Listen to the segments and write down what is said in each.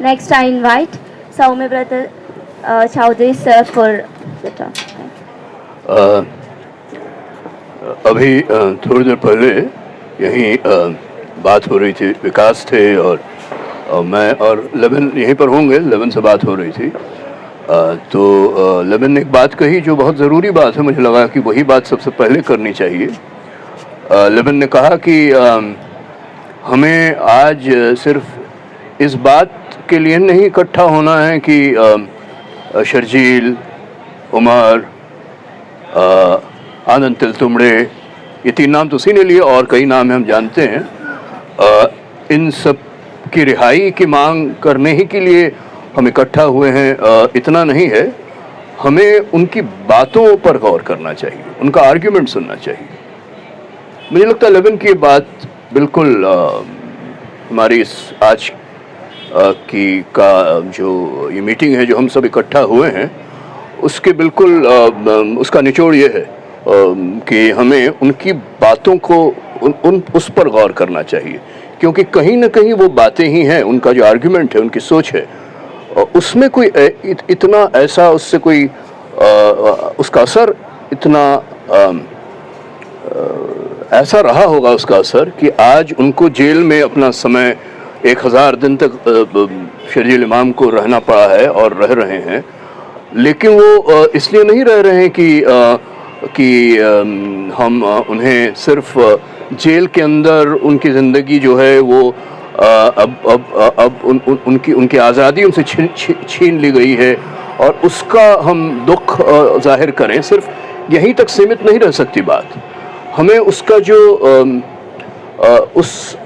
Next, I invite Saumibrata Chowdhury sir for the talk. अ, अभी थोड़ी देर पहले यहीं बात हो रही थी, विकास थे और मैं और लेवन यहीं पर होंगे, लेवन से बात हो रही थी। तो लेवन ने एक बात कही जो बहुत ज़रूरी बात है, मुझे लगा कि वही बात सबसे पहले करनी चाहिए। लेवन ने कहा कि हमें आज सिर्फ इस बात के लिए नहीं इकट्ठा होना है कि शर्जील, उमर, आनंद तिलतुमड़े, ये 3 नाम तो उसी ने लिए और कई नाम हम जानते हैं। इन सब की रिहाई की मांग करने ही के लिए हम इकट्ठा हुए हैं, इतना नहीं है। हमें उनकी बातों पर गौर करना चाहिए, उनका आर्ग्यूमेंट सुनना चाहिए। मुझे लगता है लेवन की बात बिल्कुल हमारी इस आज की का जो ये मीटिंग है, जो हम सब इकट्ठा हुए हैं, उसके बिल्कुल उसका निचोड़ ये है कि हमें उनकी बातों को उस पर गौर करना चाहिए, क्योंकि कहीं ना कहीं वो बातें ही हैं, उनका जो आर्ग्यूमेंट है, उनकी सोच है, उसमें कोई इतना ऐसा उससे कोई उसका असर इतना ऐसा रहा होगा उसका असर कि आज उनको जेल में अपना समय 1000 दिन तक शर्जील इमाम को रहना पड़ा है और रह रहे हैं। लेकिन वो इसलिए नहीं रह रहे हैं कि हम उन्हें सिर्फ जेल के अंदर उनकी ज़िंदगी जो है वो अब उनकी आज़ादी उनसे छीन ली गई है और उसका हम दुख जाहिर करें। सिर्फ यहीं तक सीमित नहीं रह सकती बात। हमें उसका जो उस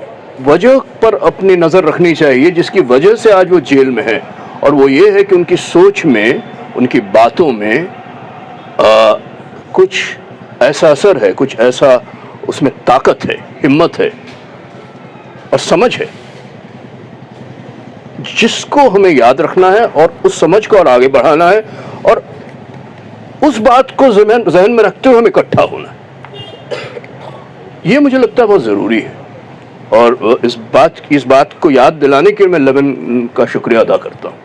वजह पर अपनी नज़र रखनी चाहिए जिसकी वजह से आज वो जेल में है, और वो ये है कि उनकी सोच में, उनकी बातों में कुछ ऐसा असर है, कुछ ऐसा उसमें ताकत है, हिम्मत है और समझ है, जिसको हमें याद रखना है और उस समझ को और आगे बढ़ाना है, और उस बात को ज़हन में रखते हुए हमें इकट्ठा होना है। ये मुझे लगता है बहुत ज़रूरी है, और इस बात को याद दिलाने के लिए मैं लेवन का शुक्रिया अदा करता हूँ।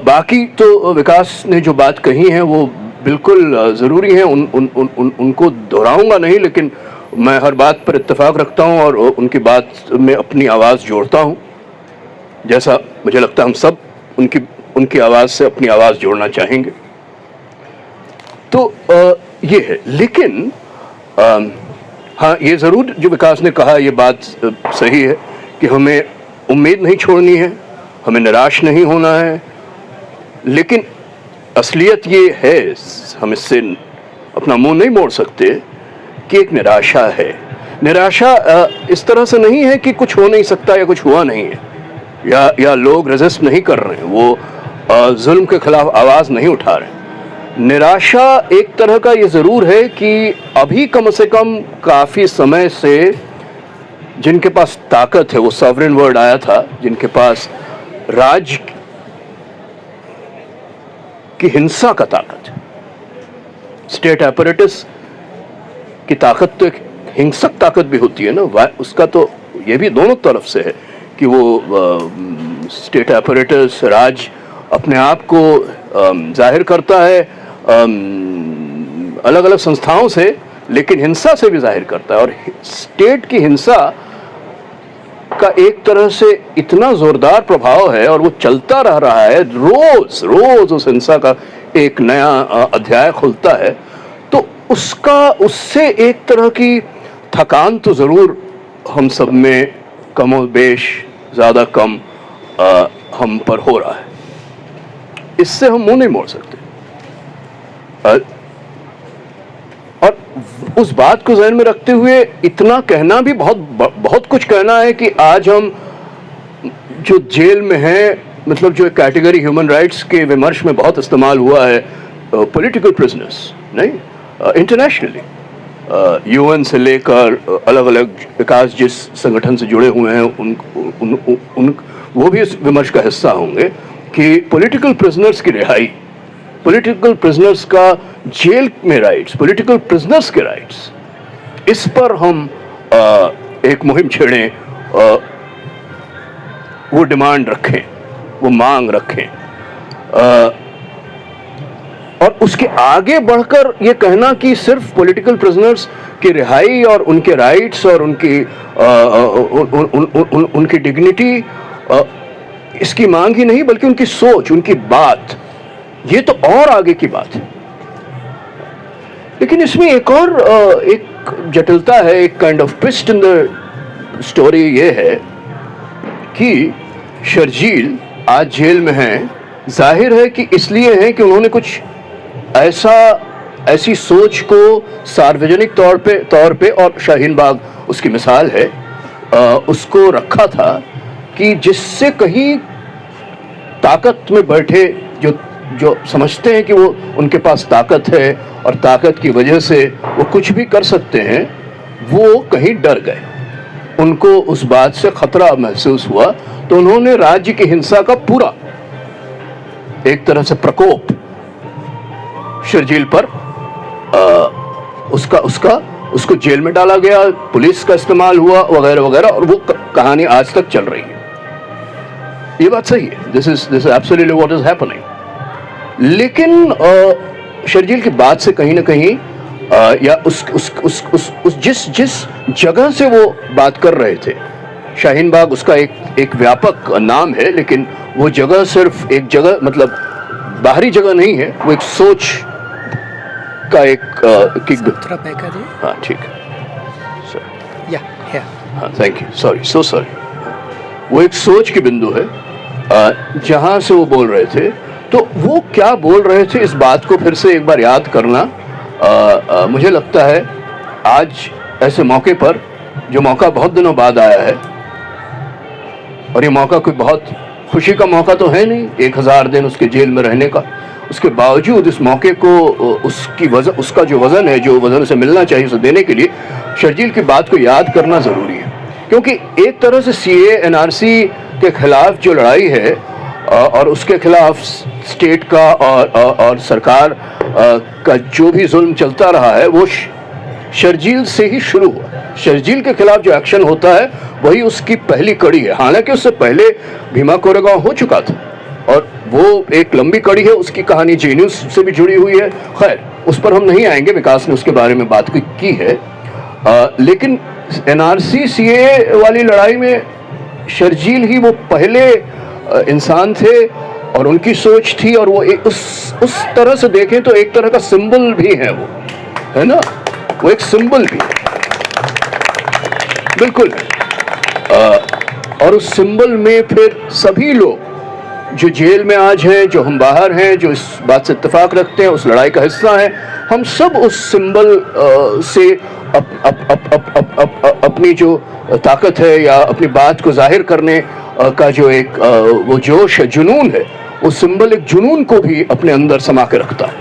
बाकी तो विकास ने जो बात कही है वो बिल्कुल ज़रूरी है, उनको दोहराऊंगा नहीं, लेकिन मैं हर बात पर इत्तेफाक रखता हूँ और उनकी बात में अपनी आवाज़ जोड़ता हूँ, जैसा मुझे लगता है हम सब उनकी आवाज़ से अपनी आवाज़ जोड़ना चाहेंगे। तो ये है, लेकिन हाँ, ये ज़रूर जो विकास ने कहा, ये बात सही है कि हमें उम्मीद नहीं छोड़नी है, हमें निराश नहीं होना है, लेकिन असलियत ये है, हम इससे अपना मुंह नहीं मोड़ सकते कि एक निराशा है। निराशा इस तरह से नहीं है कि कुछ हो नहीं सकता या कुछ हुआ नहीं है, या लोग रेजिस्ट नहीं कर रहे हैं, वो जुल्म के खिलाफ आवाज़ नहीं उठा रहे हैं। निराशा एक तरह का ये ज़रूर है कि अभी कम से कम काफ़ी समय से जिनके पास ताकत है, वो सॉवरेन वर्ड आया था, जिनके पास राज की हिंसा का ताकत है, स्टेट अपैरेटस की ताकत तो एक हिंसक ताकत भी होती है ना, उसका तो ये भी दोनों तरफ से है कि वो स्टेट अपैरेटस, राज अपने आप को जाहिर करता है अलग अलग संस्थाओं से, लेकिन हिंसा से भी जाहिर करता है, और स्टेट की हिंसा का एक तरह से इतना जोरदार प्रभाव है और वो चलता रह रहा है, रोज रोज उस हिंसा का एक नया अध्याय खुलता है। तो उससे एक तरह की थकान तो ज़रूर हम सब में कमो बेश ज़्यादा कम हम पर हो रहा है, इससे हम मुंह नहीं मोड़ सकते। और उस बात को ज़हन में रखते हुए इतना कहना भी बहुत कुछ कहना है कि आज हम जो जेल में हैं, मतलब जो कैटेगरी ह्यूमन राइट्स के विमर्श में बहुत इस्तेमाल हुआ है, पॉलिटिकल प्रिजनर्स नहीं, इंटरनेशनली यूएन से लेकर अलग अलग विकास जिस संगठन से जुड़े हुए हैं वो भी इस विमर्श का हिस्सा होंगे कि पॉलिटिकल प्रिजनर्स की रिहाई, पॉलिटिकल प्रिजनर्स का जेल में राइट्स, पॉलिटिकल प्रिजनर्स के राइट्स, इस पर हम एक मुहिम छेड़ें, वो डिमांड रखें, वो मांग रखें, और उसके आगे बढ़कर ये कहना कि सिर्फ पॉलिटिकल प्रिजनर्स की रिहाई और उनके राइट्स और उनकी डिग्निटी इसकी मांग ही नहीं, बल्कि उनकी सोच, उनकी बात, ये तो और आगे की बात है। लेकिन इसमें एक और एक जटिलता है, एक kind of twist in the story ये है कि शर्जील आज जेल में हैं। जाहिर है कि इसलिए हैं कि उन्होंने कुछ ऐसी सोच को सार्वजनिक तौर पे और शाहीन बाग उसकी मिसाल है, उसको रखा था कि जिससे कहीं ताकत में बैठे जो समझते हैं कि वो उनके पास ताकत है और ताकत की वजह से वो कुछ भी कर सकते हैं, वो कहीं डर गए, उनको उस बात से खतरा महसूस हुआ, तो उन्होंने राज्य की हिंसा का पूरा एक तरह से प्रकोप शर्जील पर उसको जेल में डाला गया, पुलिस का इस्तेमाल हुआ वगैरह वगैरह, और वो कहानी आज तक चल रही है। ये बात सही है, this is absolutely what is happening. लेकिन शर्जील की बात से कहीं ना कहीं या जिस जगह से वो बात कर रहे थे, शाहीन बाग उसका एक व्यापक नाम है, लेकिन वो जगह सिर्फ एक जगह, मतलब बाहरी जगह नहीं है, वो एक सोच का एक थोड़ा बैक आ जाइए। हाँ ठीक है, या हाँ थैंक यू, सॉरी सॉरी। वो एक सोच की बिंदु है जहां से वो बोल रहे थे। तो वो क्या बोल रहे थे, इस बात को फिर से एक बार याद करना मुझे लगता है आज ऐसे मौके पर, जो मौका बहुत दिनों बाद आया है, और ये मौका कोई बहुत खुशी का मौका तो है नहीं, 1000 दिन उसके जेल में रहने का, उसके बावजूद इस मौके को उसका जो वज़न है, जो वज़न से मिलना चाहिए, उसे देने के लिए शर्जील की बात को याद करना ज़रूरी है। क्योंकि एक तरह से CAA NRC के खिलाफ जो लड़ाई है और उसके खिलाफ स्टेट का और सरकार का जो भी जुल्म चलता रहा है, वो शर्जील से ही शुरू हुआ। शर्जील के खिलाफ जो एक्शन होता है वही उसकी पहली कड़ी है। हालांकि उससे पहले भीमा कोरेगांव हो चुका था और वो एक लंबी कड़ी है, उसकी कहानी जेएनयू से भी जुड़ी हुई है। खैर, उस पर हम नहीं आएंगे, विकास ने उसके बारे में बात की है। लेकिन NRC CAA वाली लड़ाई में शर्जील ही वो पहले इंसान थे और उनकी सोच थी, और वो उस तरह से देखें तो एक तरह का सिंबल भी है, वो है ना, वो एक सिंबल भी बिल्कुल। और उस सिंबल में फिर सभी लोग जो जेल में आज हैं, जो हम बाहर हैं, जो इस बात से इत्तेफाक रखते हैं, उस लड़ाई का हिस्सा हैं, हम सब उस सिंबल से अपनी जो ताकत है या अपनी बात को जाहिर करने का जो एक वो जोश है, जुनून है, वो सिंबल एक जुनून को भी अपने अंदर समा के रखता है।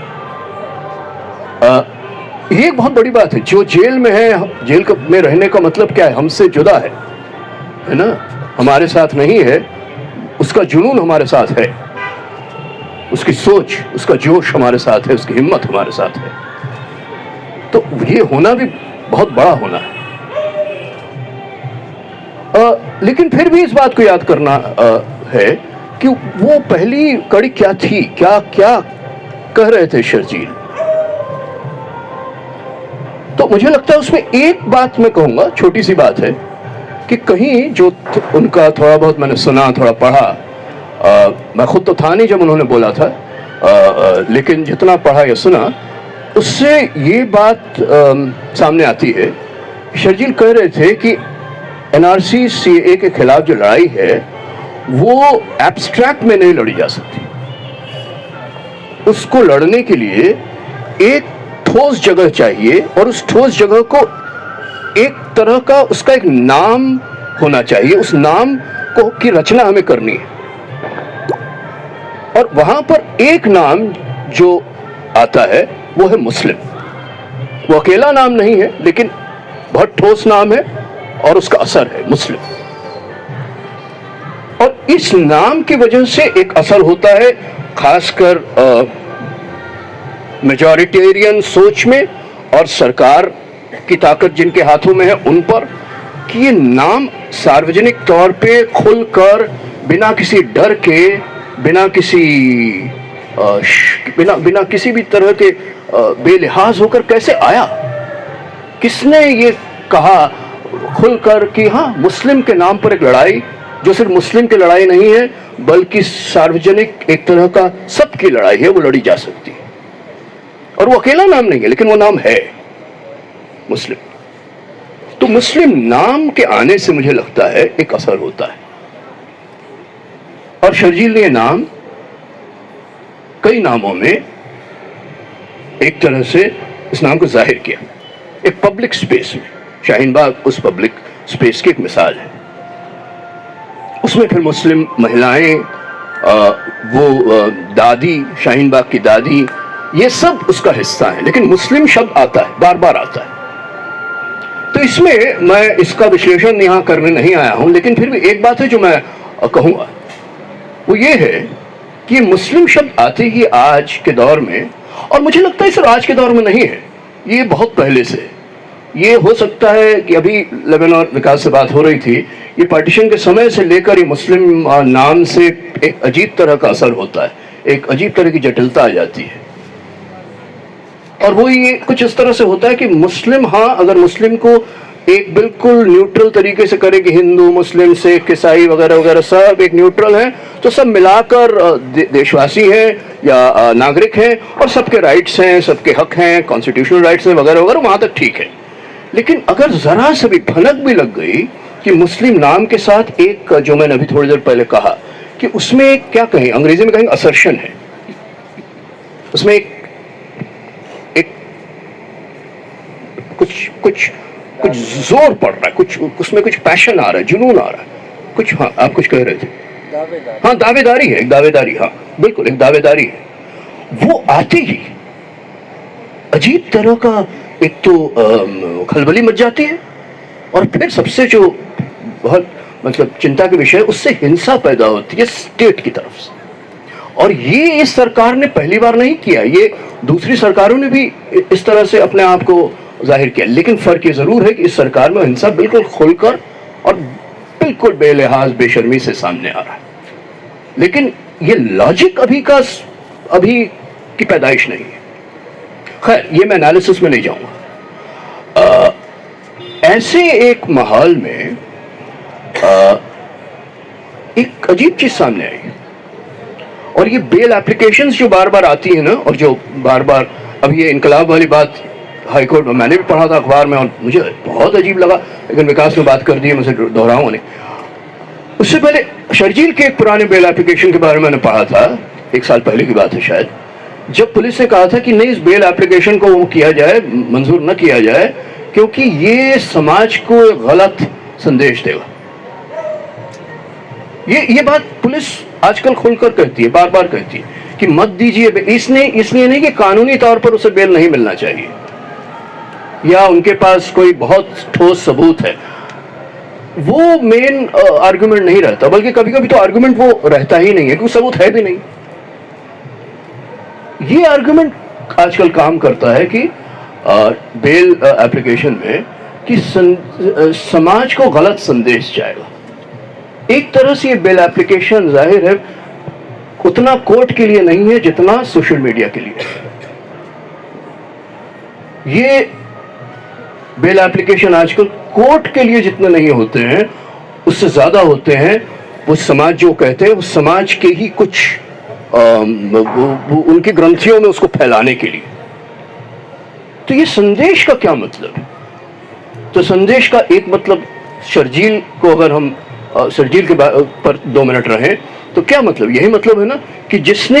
ये एक बहुत बड़ी बात है। जो जेल में है, जेल में रहने का मतलब क्या है, हमसे जुदा है ना, हमारे साथ नहीं है, उसका जुनून हमारे साथ है, उसकी सोच, उसका जोश हमारे साथ है, उसकी हिम्मत हमारे साथ है। तो ये होना भी बहुत बड़ा होना है। लेकिन फिर भी इस बात को याद करना है कि वो पहली कड़ी क्या थी, क्या क्या कह रहे थे शर्जील। तो मुझे लगता है उसमें एक बात मैं कहूंगा, छोटी सी बात है, कि कहीं जो उनका थोड़ा बहुत मैंने सुना, थोड़ा पढ़ा, मैं खुद तो था नहीं जब उन्होंने बोला था, लेकिन जितना पढ़ा या सुना उससे ये बात सामने आती है। शर्जील कह रहे थे कि NRC CAA के खिलाफ जो लड़ाई है वो एब्स्ट्रैक्ट में नहीं लड़ी जा सकती। उसको लड़ने के लिए एक ठोस जगह चाहिए, और उस ठोस जगह को एक तरह का उसका एक नाम होना चाहिए, उस नाम को की रचना हमें करनी है। और वहां पर एक नाम जो आता है वो है मुस्लिम। वो अकेला नाम नहीं है, लेकिन बहुत ठोस नाम है और उसका असर है मुस्लिम। और इस नाम की वजह से एक असर होता है, खासकर मेजॉरिटेरियन सोच में और सरकार की ताकत जिनके हाथों में है उन पर, कि ये नाम सार्वजनिक तौर पे खुलकर बिना किसी डर के, बिना किसी बिना किसी भी तरह के बेलिहाज होकर कैसे आया? किसने ये कहा खुलकर कि हाँ, मुस्लिम के नाम पर एक लड़ाई, जो सिर्फ मुस्लिम की लड़ाई नहीं है बल्कि सार्वजनिक एक तरह का सबकी लड़ाई है, वो लड़ी जा सकती है। और वो अकेला नाम नहीं है, लेकिन वो नाम है मुस्लिम। तो मुस्लिम नाम के आने से मुझे लगता है एक असर होता है, और शर्जील ने नाम कई नामों में एक तरह से इस नाम को जाहिर किया, एक पब्लिक स्पेस में। शाहीन बाग उस पब्लिक स्पेस की एक मिसाल है। उसमें फिर मुस्लिम महिलाएं, दादी, शाहीन बाग की दादी, ये सब उसका हिस्सा है। लेकिन मुस्लिम शब्द आता है, बार बार आता है। तो इसमें मैं इसका विश्लेषण यहाँ करने नहीं आया हूं, लेकिन फिर भी एक बात है जो मैं कहूंगा, वो ये है कि मुस्लिम शब्द आते ही आज के दौर में, और मुझे लगता है सिर्फ आज के दौर में नहीं है, ये बहुत पहले से है। ये हो सकता है कि अभी लेबन और विकास से बात हो रही थी, ये पार्टीशन के समय से लेकर ये मुस्लिम नाम से एक अजीब तरह का असर होता है, एक अजीब तरह की जटिलता आ जाती है। और वो ये कुछ इस तरह से होता है कि मुस्लिम, हाँ, अगर मुस्लिम को एक बिल्कुल न्यूट्रल तरीके से करे कि हिंदू, मुस्लिम, सिख, ईसाई वगैरह वगैरह सब एक न्यूट्रल हैं, तो सब मिलाकर देशवासी हैं या नागरिक हैं, और सबके राइट्स हैं, सबके हक हैं, कॉन्स्टिट्यूशनल राइट्स हैं वगैरह वगैरह, वहां तक ठीक है। लेकिन अगर जरा से भी भनक भी लग गई कि मुस्लिम नाम के साथ एक, जो मैंने अभी थोड़ी देर पहले कहा कि उसमें एक, क्या कहें, अंग्रेजी में कहेंगे असर्शन है, उसमें एक कुछ जोर पड़ रहा है, कुछ उसमें कुछ पैशन आ रहा है, जुनून आ रहा है कुछ। हाँ, आप कुछ कह रहे थे। हाँ, दावेदारी है, एक दावेदारी, हाँ बिल्कुल, एक दावेदारी है। वो आते ही अजीब तरह का एक तो खलबली मच जाती है, और फिर सबसे जो बहुत मतलब चिंता के विषय, उससे हिंसा पैदा होती है स्टेट की तरफ से। और ये इस सरकार ने पहली बार नहीं किया, ये दूसरी सरकारों ने भी इस तरह से अपने आप को जाहिर किया। लेकिन फर्क ये जरूर है कि इस सरकार में हिंसा बिल्कुल खुलकर और बिल्कुल बेलिहाज, बेशर्मी से सामने आ रहा है। लेकिन ये लॉजिक अभी की पैदाइश नहीं है। खैर, ये मैं एनालिसिस में नहीं जाऊंगा। ऐसे एक माहौल में एक अजीब चीज सामने आई, और ये बेल एप्लीकेशंस जो बार बार आती है ना, और जो बार बार, अब ये इनकलाब वाली बात हाईकोर्ट में मैंने भी पढ़ा था अखबार में, और मुझे बहुत अजीब लगा, लेकिन विकास ने बात कर दी है, मुझे दोहराऊंगा नहीं। उससे पहले शर्जील के एक पुराने बेल एप्लीकेशन के बारे में मैंने पढ़ा था, 1 साल पहले की बात है शायद, जब पुलिस ने कहा था कि नहीं, इस बेल एप्लीकेशन को वो किया जाए, मंजूर न किया जाए, क्योंकि ये समाज को गलत संदेश देगा। ये बात पुलिस आजकल खुलकर कहती है, बार बार कहती है कि मत दीजिए। इसलिए नहीं कि कानूनी तौर पर उसे बेल नहीं मिलना चाहिए, या उनके पास कोई बहुत ठोस सबूत है, वो मेन आर्गुमेंट नहीं रहता, बल्कि कभी कभी तो आर्गुमेंट वो रहता ही नहीं है, क्योंकि सबूत है भी नहीं। ये आर्गुमेंट आजकल काम करता है कि बेल एप्लीकेशन में कि समाज को गलत संदेश जाएगा। एक तरह से ये बेल एप्लीकेशन जाहिर है उतना कोर्ट के लिए नहीं है जितना सोशल मीडिया के लिए। ये बेल एप्लीकेशन आजकल कोर्ट के लिए जितने नहीं होते हैं, उससे ज्यादा होते हैं वो समाज, जो कहते हैं, उस समाज के ही कुछ उनकी ग्रंथियों में उसको फैलाने के लिए। तो ये संदेश का क्या मतलब है? तो संदेश का एक मतलब, शर्जील को अगर हम शर्जील के पर 2 मिनट रहें, तो क्या मतलब? यही मतलब है ना कि जिसने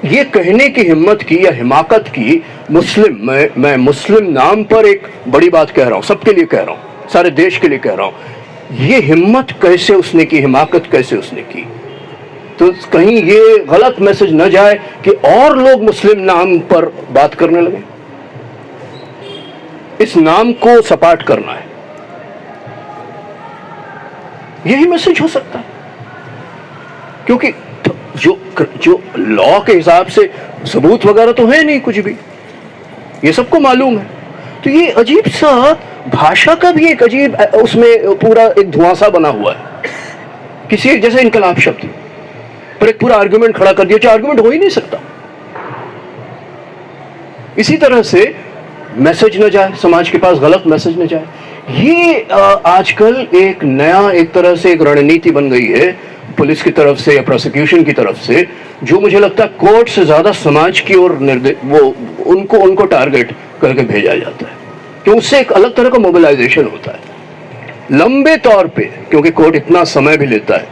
ये कहने की हिम्मत की या हिमाकत की, मुस्लिम, मैं मुस्लिम नाम पर एक बड़ी बात कह रहा हूं, सबके लिए कह रहा हूं, सारे देश के लिए कह रहा हूं, ये हिम्मत कैसे उसने की, हिमाकत कैसे उसने की? तो कहीं ये गलत मैसेज न जाए कि और लोग मुस्लिम नाम पर बात करने लगे। इस नाम को सपाट करना है, यही मैसेज हो सकता है। क्योंकि जो लॉ के हिसाब से सबूत वगैरह तो है नहीं कुछ भी, ये सबको मालूम है। तो ये अजीब सा भाषा का भी एक अजीब उसमें पूरा एक धुआंसा बना हुआ है किसी जैसे इनकलाब शब्द पर एक पूरा आर्गुमेंट खड़ा कर दिया जो आर्गुमेंट हो ही नहीं सकता। इसी तरह से मैसेज न जाए, समाज के पास गलत मैसेज न जाए, ये आजकल एक नया एक तरह से एक रणनीति बन गई है पुलिस की तरफ से या प्रोसिक्यूशन की तरफ से, जो मुझे लगता है कोर्ट से ज्यादा समाज की ओर वो उनको टारगेट करके भेजा जाता है, कि उससे एक अलग तरह का मोबिलाइजेशन होता है लंबे तौर पे, क्योंकि कोर्ट इतना समय भी लेता है।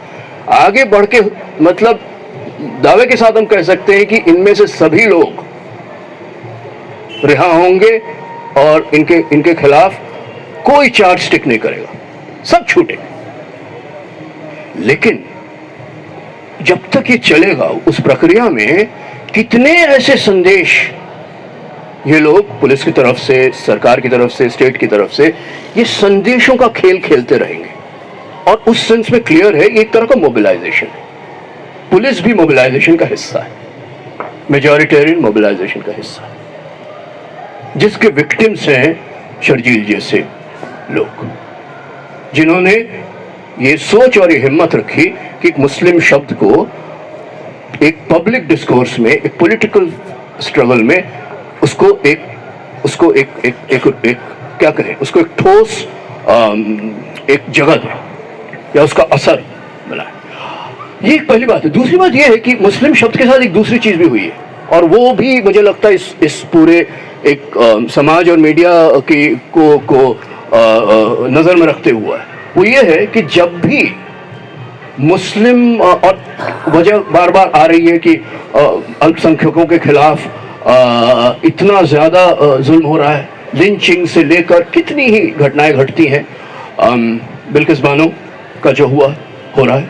आगे बढ़ के मतलब दावे के साथ हम कह सकते हैं कि इनमें से सभी लोग रिहा होंगे और इनके खिलाफ कोई चार्ज स्टिक नहीं करेगा, सब छूटेंगे। लेकिन जब तक ये चलेगा उस प्रक्रिया में कितने ऐसे संदेश ये लोग पुलिस की तरफ से, सरकार की तरफ से, स्टेट की तरफ से ये संदेशों का खेल खेलते रहेंगे। और उस सेंस में क्लियर है ये एक तरह का मोबिलाइजेशन है। पुलिस भी मोबिलाइजेशन का हिस्सा है, मेजॉरिटेरियन मोबिलाइजेशन का हिस्सा है, जिसके विक्टिम्स हैं शर्जील जैसे लोग, जिन्होंने ये सोच और ये हिम्मत रखी कि एक मुस्लिम शब्द को एक पब्लिक डिस्कोर्स में, एक पॉलिटिकल स्ट्रगल में उसको एक क्या कहें, उसको एक ठोस एक जगह दे या उसका असर बनाए। ये एक पहली बात है। दूसरी बात यह है कि मुस्लिम शब्द के साथ एक दूसरी चीज भी हुई है, और वो भी मुझे लगता है इस पूरे एक समाज और मीडिया की को नजर में रखते हुआ है। वो ये है कि जब भी मुस्लिम और वजह बार बार आ रही है कि अल्पसंख्यकों के खिलाफ इतना ज्यादा जुल्म हो रहा है, लिंचिंग से लेकर कितनी ही घटनाएं घटती हैं, बिल्किस बानो का जो हो रहा है,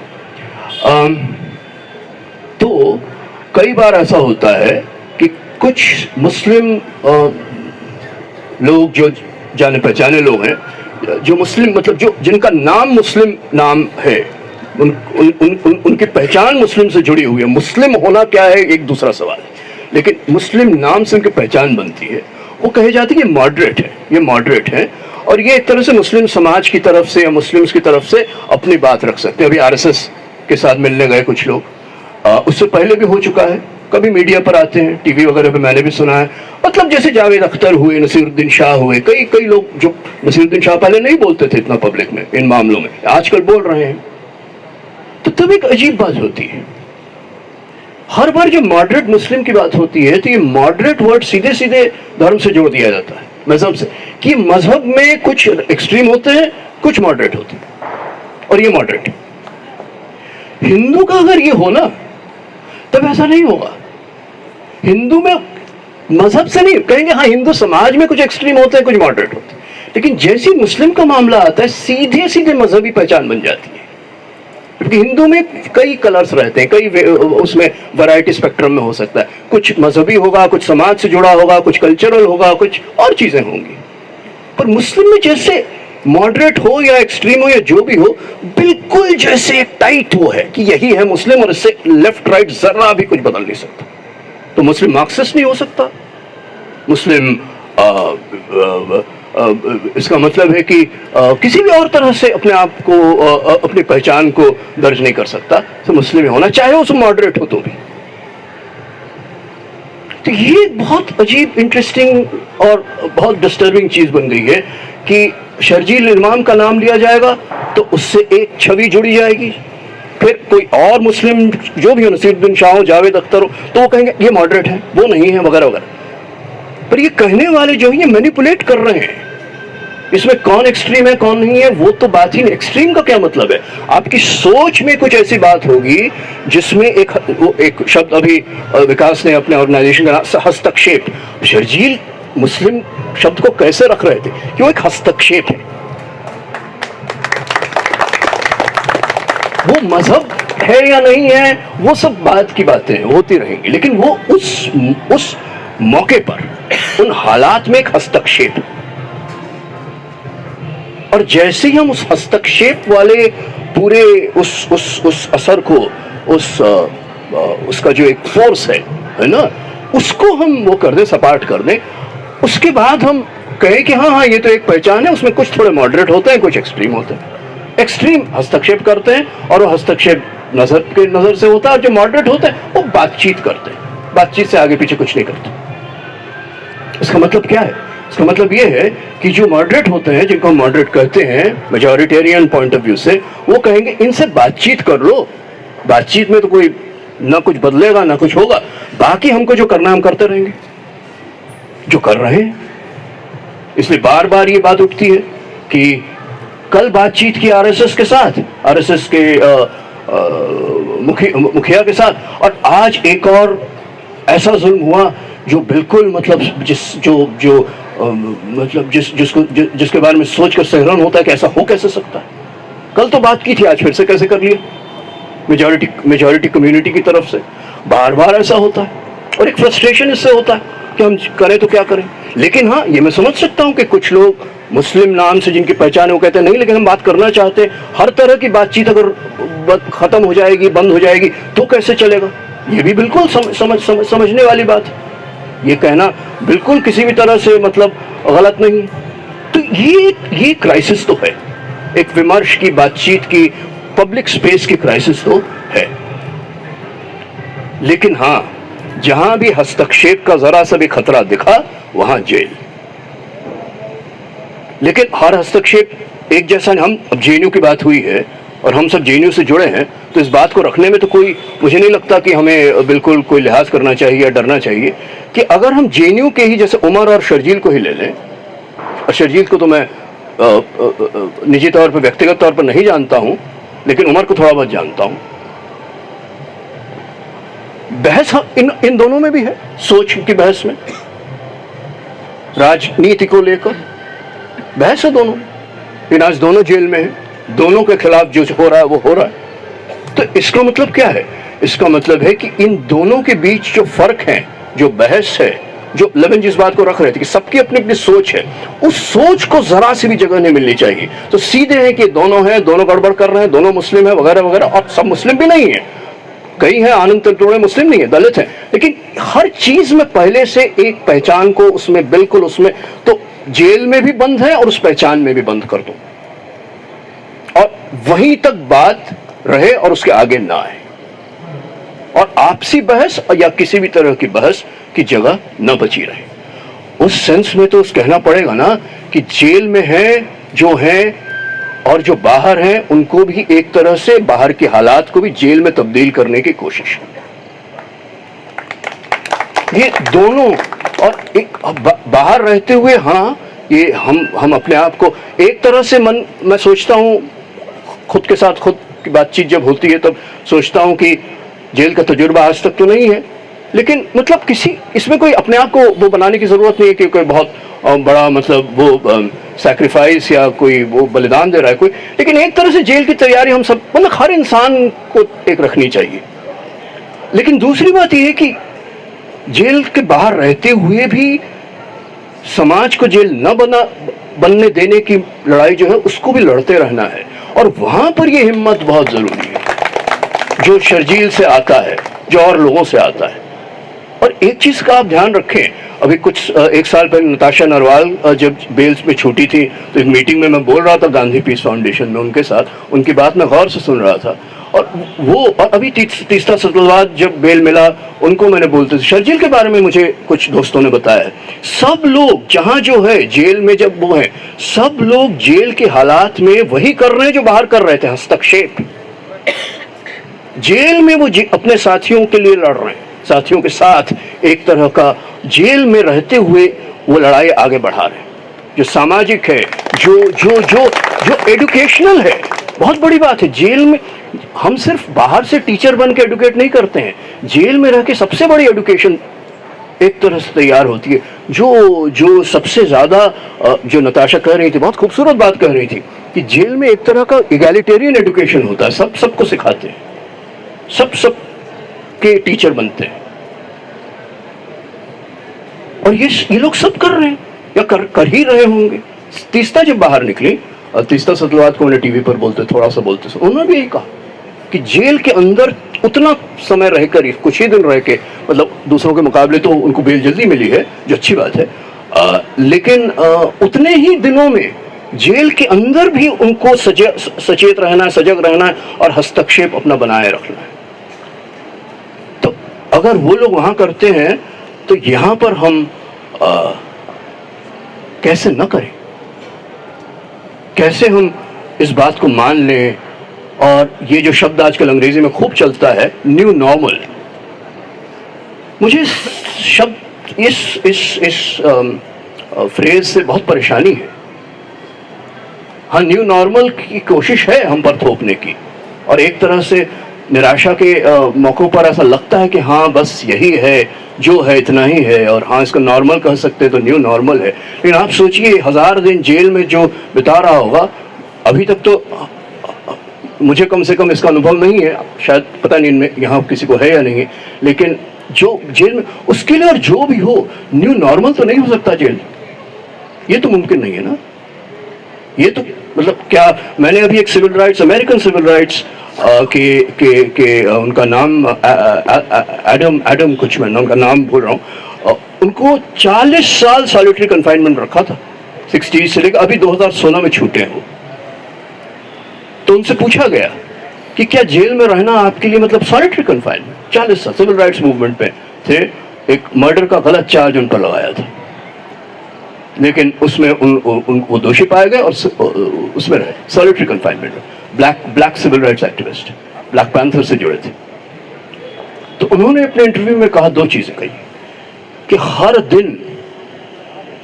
तो कई बार ऐसा होता है कि कुछ मुस्लिम लोग जो जाने पहचाने लोग हैं, जो मुस्लिम मतलब जो जिनका नाम मुस्लिम नाम है, उनकी पहचान मुस्लिम से जुड़ी हुई है। मुस्लिम होना क्या है एक दूसरा सवाल है, लेकिन मुस्लिम नाम से उनकी पहचान बनती है। वो कहे जाती है कि मॉडरेट है, ये मॉडरेट है, और ये एक तरह से मुस्लिम समाज की तरफ से या मुस्लिम्स की तरफ से अपनी बात रख सकते हैं। अभी आरएसएस के साथ मिलने गए कुछ लोग, उससे पहले भी हो चुका है, कभी मीडिया पर आते हैं, टीवी वगैरह पे मैंने भी सुना है। मतलब जैसे जावेद अख्तर हुए, नसीरुद्दीन शाह हुए, कई लोग जो नसीरुद्दीन शाह पहले नहीं बोलते थे इतना पब्लिक में इन मामलों में, आजकल बोल रहे हैं। तो तब एक अजीब बात होती है, हर बार जब मॉडरेट मुस्लिम की बात होती है तो ये मॉडरेट वर्ड सीधे सीधे धर्म से जोड़ दिया जाता है, मजहब से, कि मजहब में कुछ एक्सट्रीम होते हैं, कुछ मॉडरेट होते हैं, और ये मॉडरेट है। हिंदू का अगर ये हो ना, तब ऐसा नहीं होगा। हिंदू में मजहब से नहीं कहेंगे, हाँ हिंदू समाज में कुछ एक्सट्रीम होते हैं, कुछ मॉडरेट होते हैं, लेकिन जैसे मुस्लिम का मामला आता है सीधे सीधे मजहबी पहचान बन जाती है। क्योंकि हिंदू में कई कलर्स रहते हैं, कई उसमें वैरायटी स्पेक्ट्रम में हो सकता है, कुछ मजहबी होगा, कुछ समाज से जुड़ा होगा, कुछ कल्चरल होगा, कुछ और चीजें होंगी। पर मुस्लिम में जैसे मॉडरेट हो या एक्सट्रीम हो या जो भी हो, बिल्कुल जैसे एक टाइट वो है कि यही है मुस्लिम, और इससे लेफ्ट राइट जरा भी कुछ बदल नहीं सकता। तो मुस्लिम मार्क्सिस्ट नहीं हो सकता, मुस्लिम इसका मतलब है कि किसी भी और तरह से अपने आप को अपनी पहचान को दर्ज नहीं कर सकता, तो मुस्लिम ही होना, चाहे उस मॉडरेट हो तो भी। तो ये बहुत अजीब, इंटरेस्टिंग और बहुत डिस्टर्बिंग चीज बन गई है कि शर्जील इमाम का नाम लिया जाएगा तो उससे एक छवि जुड़ी जाएगी, फिर कोई और मुस्लिम जो भी हो, नसीरुद्दीन शाह हो, जावेद अख्तर हो, तो वो कहेंगे ये मॉडरेट है, वो नहीं है, वगैरह वगैरह। पर ये कहने वाले जो है ये मैनिपुलेट कर रहे हैं, इसमें कौन एक्सट्रीम है कौन नहीं है वो तो बात ही नहीं। एक्सट्रीम का क्या मतलब है? आपकी सोच में कुछ ऐसी बात होगी जिसमें एक शब्द अभी विकास ने अपने ऑर्गेनाइजेशन का नाम हस्तक्षेप, शर्जील मुस्लिम शब्द को कैसे रख रहे थे कि वो एक हस्तक्षेप है। वो मजहब है या नहीं है वो सब बात की बातें होती रहेंगी, लेकिन वो उस मौके पर उन हालात में एक हस्तक्षेप, और जैसे ही हम उस हस्तक्षेप वाले पूरे उस असर को, उसका जो एक फोर्स है ना, उसको हम वो कर दें, सपाट कर दें, उसके बाद हम कहें कि हाँ ये तो एक पहचान है, उसमें कुछ थोड़े मॉडरेट होते हैं, कुछ एक्सट्रीम होते हैं, एक्सट्रीम हस्तक्षेप करते हैं और वो हस्तक्षेप नजर से होता है, और जो मॉडरेट होते हैं वो बातचीत करते हैं, बातचीत से आगे पीछे कुछ नहीं करते। इसका मतलब क्या है? इसका मतलब ये है कि जो मॉडरेट होते हैं, जिनको हम मॉडरेट कहते हैं मेजॉरिटेरियन पॉइंट ऑफ व्यू से, वो कहेंगे इनसे बातचीत कर लो, बातचीत में तो कोई ना कुछ बदलेगा ना कुछ होगा, बाकी हमको जो करना है हम करते रहेंगे, जो कर रहे हैं। इसलिए बार बार ये बात उठती है कि कल बातचीत की आरएसएस के साथ, आरएसएस के मुखिया के साथ, और आज एक और ऐसा जुल्म हुआ जो बिल्कुल मतलब जिसके बारे में सोचकर सहरन होता है कि ऐसा हो कैसे सकता है। कल तो बात की थी, आज फिर से कैसे कर लिया? मेजॉरिटी कम्युनिटी की तरफ से बार बार ऐसा होता है, और एक फ्रस्ट्रेशन इससे होता है कि हम करें तो क्या करें। लेकिन हाँ, ये मैं समझ सकता हूँ कि कुछ लोग मुस्लिम नाम से जिनकी पहचान है वो कहते हैं नहीं, लेकिन हम बात करना चाहते हैं। हर तरह की बातचीत अगर खत्म हो जाएगी, बंद हो जाएगी, तो कैसे चलेगा? ये भी बिल्कुल समझने वाली बात है। ये कहना बिल्कुल किसी भी तरह से मतलब गलत नहीं। तो ये क्राइसिस तो है, एक विमर्श की, बातचीत की, पब्लिक स्पेस की क्राइसिस तो है। लेकिन हाँ, जहां भी हस्तक्षेप का जरा सा भी खतरा दिखा वहां जेल। लेकिन हर हस्तक्षेप एक जैसा नहीं। हम अब जेएनयू की बात हुई है और हम सब जेएनयू से जुड़े हैं, तो इस बात को रखने में तो कोई, मुझे नहीं लगता कि हमें बिल्कुल कोई लिहाज करना चाहिए या डरना चाहिए कि अगर हम जेएनयू के ही जैसे उमर और शर्जील को ही ले लें, और शर्जील को तो मैं निजी तौर पर, व्यक्तिगत तौर पर नहीं जानता हूं, लेकिन उमर को थोड़ा बहुत जानता हूं। बहस इन दोनों में भी है, सोच की बहस में, राजनीति को लेकर बहस है दोनों। इन आज दोनों जेल में है, दोनों के खिलाफ जो हो रहा है वो हो रहा है। तो इसका मतलब क्या है? इसका मतलब है कि इन दोनों के बीच जो फर्क है, जो बहस है, जो लेविन जिस बात को रख रहे थे कि सबकी अपनी अपनी सोच है, उस सोच को जरा सी भी जगह नहीं मिलनी चाहिए। तो सीधे है कि दोनों हैं, दोनों गड़बड़ कर रहे हैं, दोनों मुस्लिम है वगैरह वगैरह, और सब मुस्लिम भी नहीं है, कई हैं आनंद तंतुड़े मुस्लिम नहीं है, दलित है, लेकिन हर चीज में पहले से एक पहचान को उसमें बिल्कुल उसमें, तो जेल में भी बंद है और उस पहचान में भी बंद कर दो, और वहीं तक बात रहे और उसके आगे ना आए, और आपसी बहस या किसी भी तरह की बहस की जगह न बची रहे। उस सेंस में तो कहना पड़ेगा ना कि जेल में है जो है और जो बाहर हैं उनको भी एक तरह से बाहर के हालात को भी जेल में तब्दील करने की कोशिश है। ये दोनों, और एक बाहर रहते हुए, हाँ, ये हम अपने आप को एक तरह से मैं सोचता हूँ, खुद के साथ खुद की बातचीत जब होती है तब सोचता हूँ कि जेल का तजुर्बा आज तक तो नहीं है, लेकिन मतलब किसी इसमें कोई अपने आप को वो बनाने की जरूरत नहीं है कि कोई बहुत बड़ा मतलब वो सैक्रिफाइस या कोई वो बलिदान दे रहा है कोई, लेकिन एक तरह से जेल की तैयारी हम सब, मतलब हर इंसान को एक रखनी चाहिए। लेकिन दूसरी बात यह है कि जेल के बाहर रहते हुए भी समाज को जेल न बनने देने की लड़ाई जो है उसको भी लड़ते रहना है, और वहां पर यह हिम्मत बहुत जरूरी है जो शर्जील से आता है, जो और लोगों से आता है। और एक चीज का आप ध्यान रखें, अभी कुछ एक साल पहले नताशा नरवाल जब बेल्स में छूटी थी तो एक मीटिंग में मैं बोल रहा था गांधी पीस फाउंडेशन में उनके साथ, उनकी बात मैं गौर से सुन रहा था, और अभी तीसरा सतलवाद जब बेल मिला उनको मैंने बोलते थे, शर्जील के बारे में मुझे कुछ दोस्तों ने बताया है, सब लोग जहां जो है जेल में जब वो है, सब लोग जेल के हालात में वही कर रहे हैं जो बाहर कर रहे थे, हस्तक्षेप। जेल में वो अपने साथियों के लिए लड़ रहे हैं, साथियों के साथ एक तरह का जेल में रहते हुए वो लड़ाई आगे बढ़ा रहे हैं, जो सामाजिक है, जो एजुकेशनल है। बहुत बड़ी बात है, जेल में हम सिर्फ बाहर से टीचर बन के एडुकेट नहीं करते हैं, जेल में रह के सबसे बड़ी एडुकेशन एक तरह से तैयार होती है। जो सबसे ज्यादा जो नताशा कह रही थी, बहुत खूबसूरत बात कह रही थी कि जेल में एक तरह का इगैलिटेरियन एजुकेशन होता है, सबको सिखाते हैं, सब के टीचर बनते हैं, और ये लोग सब कर रहे हैं या कर ही रहे होंगे। तीस्ता जब बाहर निकली, तीस्ता सतलवाद को मैंने टीवी पर थोड़ा सा बोलते उन्होंने भी यही कहा कि जेल के अंदर उतना समय रहकर, कुछ ही दिन रह के, मतलब दूसरों के मुकाबले तो उनको बेल जल्दी मिली है जो अच्छी बात है, लेकिन उतने ही दिनों में जेल के अंदर भी उनको सचेत रहना है, सजग रहना है और हस्तक्षेप अपना बनाए रखना है। तो अगर वो लोग वहां करते हैं तो यहां पर हम कैसे न करें, कैसे हम इस बात को मान लें। और ये जो शब्द आजकल अंग्रेजी में खूब चलता है, न्यू नॉर्मल, मुझे इस शब्द इस फ्रेज से बहुत परेशानी है। हाँ, न्यू नॉर्मल की कोशिश है हम पर थोपने की, और एक तरह से निराशा के मौक़ों पर ऐसा लगता है कि हाँ बस यही है जो है, इतना ही है, और हाँ इसको नॉर्मल कह सकते हैं तो न्यू नॉर्मल है। लेकिन आप सोचिए 1000 दिन जेल में जो बिता रहा होगा, अभी तक तो मुझे कम से कम इसका अनुभव नहीं है, शायद पता नहीं इनमें यहाँ किसी को है या नहीं, लेकिन जो जेल में उसके लिए और जो भी हो, न्यू नॉर्मल तो नहीं हो सकता जेल, ये तो मुमकिन नहीं है ना। ये तो मतलब क्या, मैंने अभी एक civil rights, American civil rights के उनका नाम एडम कुछ, मैं उनका नाम भूल रहा हूँ, उनको 40 साल सॉलिटरी कन्फाइनमेंट रखा था 60 से लेकर अभी 2016 में छूटे हैं वो। तो उनसे पूछा गया कि क्या जेल में रहना आपके लिए मतलब सॉलिटरी कन्फाइनमेंट, 40 साल सिविल राइट्स मूवमेंट पे थे, एक मर्डर का गलत चार्ज उन पर लगाया था, लेकिन उसमें वो दोषी पाए गए और उसमें रहे सॉलिटरी कन्फाइनमेंट में। Black civil rights activist, Black Panther से जुड़े थे। तो उन्होंने अपने इंटरव्यू में कहा 2 चीजें कही कि हर दिन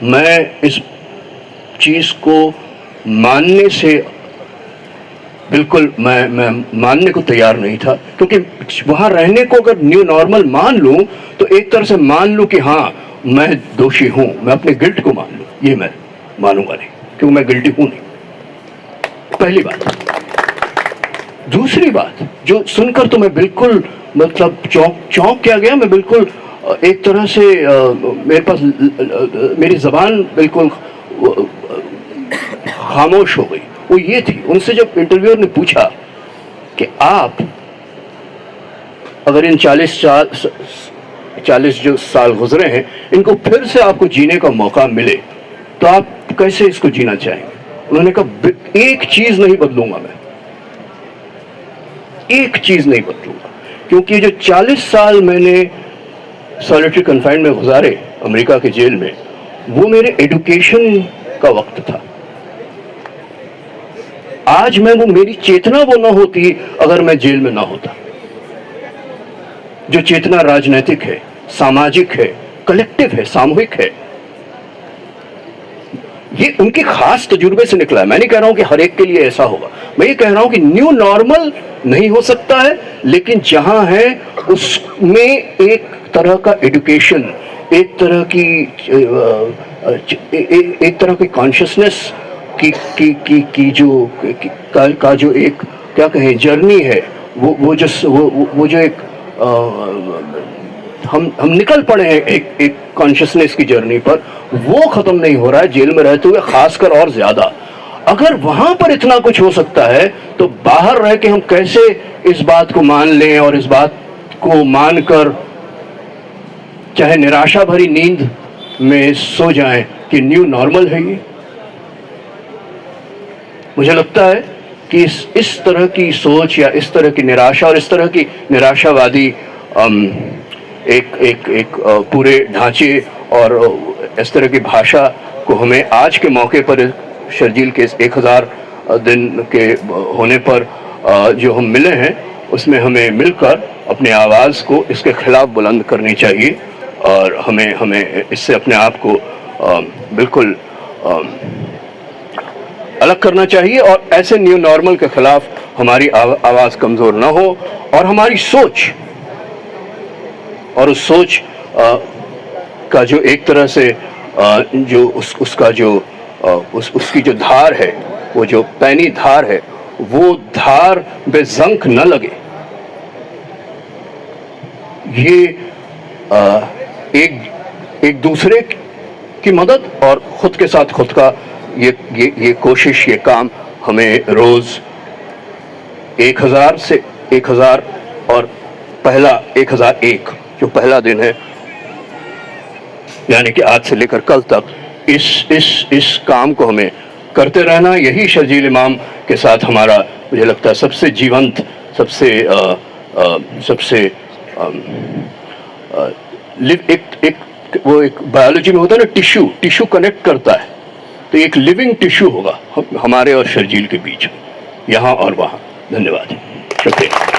मैं इस चीज को मानने से बिल्कुल मैं मानने को तैयार नहीं था, क्योंकि वहां रहने को अगर न्यू नॉर्मल मान लूं तो एक तरह से मान लूं कि हाँ मैं दोषी हूं, मैं अपने गिल्ट को मान लूं, ये मैं मानूंगा नहीं क्योंकि मैं गिल्टी हूं नहीं, पहली बात। दूसरी बात जो सुनकर तो मैं बिल्कुल मतलब चौंक क्या गया, मैं बिल्कुल एक तरह से मेरे पास मेरी जबान बिल्कुल खामोश हो गई, वो ये थी, उनसे जब इंटरव्यूअर ने पूछा कि आप अगर इन 40 जो साल गुजरे हैं इनको फिर से आपको जीने का मौका मिले तो आप कैसे इसको जीना चाहेंगे। उन्होंने कहा एक चीज नहीं बदलूंगा, मैं एक चीज नहीं बदलूंगा, क्योंकि जो 40 साल मैंने सॉलिटरी कन्फाइनमेंट में गुजारे अमेरिका के जेल में, वो मेरे एजुकेशन का वक्त था। आज मैं वो मेरी चेतना वो ना होती अगर मैं जेल में ना होता। जो चेतना राजनैतिक है, सामाजिक है, कलेक्टिव है, सामूहिक है, ये उनके खास तजुर्बे से निकला है। मैं नहीं कह रहा हूं कि हर एक के लिए ऐसा होगा, मैं ये कह रहा हूं कि न्यू नॉर्मल नहीं हो सकता है, लेकिन जहां है उसमें एक तरह का एजुकेशन, एक तरह की कॉन्शियसनेस की जो एक क्या कहें जर्नी है, वो जो एक हम निकल पड़े हैं एक कॉन्शियसनेस की जर्नी पर, वो खत्म नहीं हो रहा है जेल में रहते हुए, खासकर और ज्यादा। अगर वहां पर इतना कुछ हो सकता है तो बाहर रह के हम कैसे इस बात को मान लें और इस बात को मानकर चाहे निराशा भरी नींद में सो जाएं कि न्यू नॉर्मल है ये। मुझे लगता है कि इस तरह की सोच या इस तरह की निराशा और इस तरह की निराशावादी एक पूरे ढांचे और इस तरह की भाषा को हमें आज के मौके पर शर्जील के 1000 दिन के होने पर जो हम मिले हैं, उसमें हमें मिलकर अपनी आवाज़ को इसके खिलाफ बुलंद करनी चाहिए और हमें इससे अपने आप को बिल्कुल अलग करना चाहिए और ऐसे न्यू नॉर्मल के खिलाफ हमारी आवाज़ कमज़ोर ना हो और हमारी सोच और उस सोच का जो एक तरह से जो उसका जो उसकी जो धार है, वो जो पैनी धार है, वो धार बेजंक न लगे। ये एक दूसरे की मदद और खुद के साथ खुद का ये कोशिश, ये काम हमें रोज 1000 से 1000 और पहला 1001 जो पहला दिन है, यानी कि आज से लेकर कल तक इस काम को हमें करते रहना, यही शर्जील इमाम के साथ हमारा मुझे लगता है सबसे जीवंत, सबसे एक बायोलॉजी में होता है ना, टिश्यू कनेक्ट करता है, तो एक लिविंग टिश्यू होगा हमारे और शर्जील के बीच, यहाँ और वहाँ। धन्यवाद, शुक्रिया।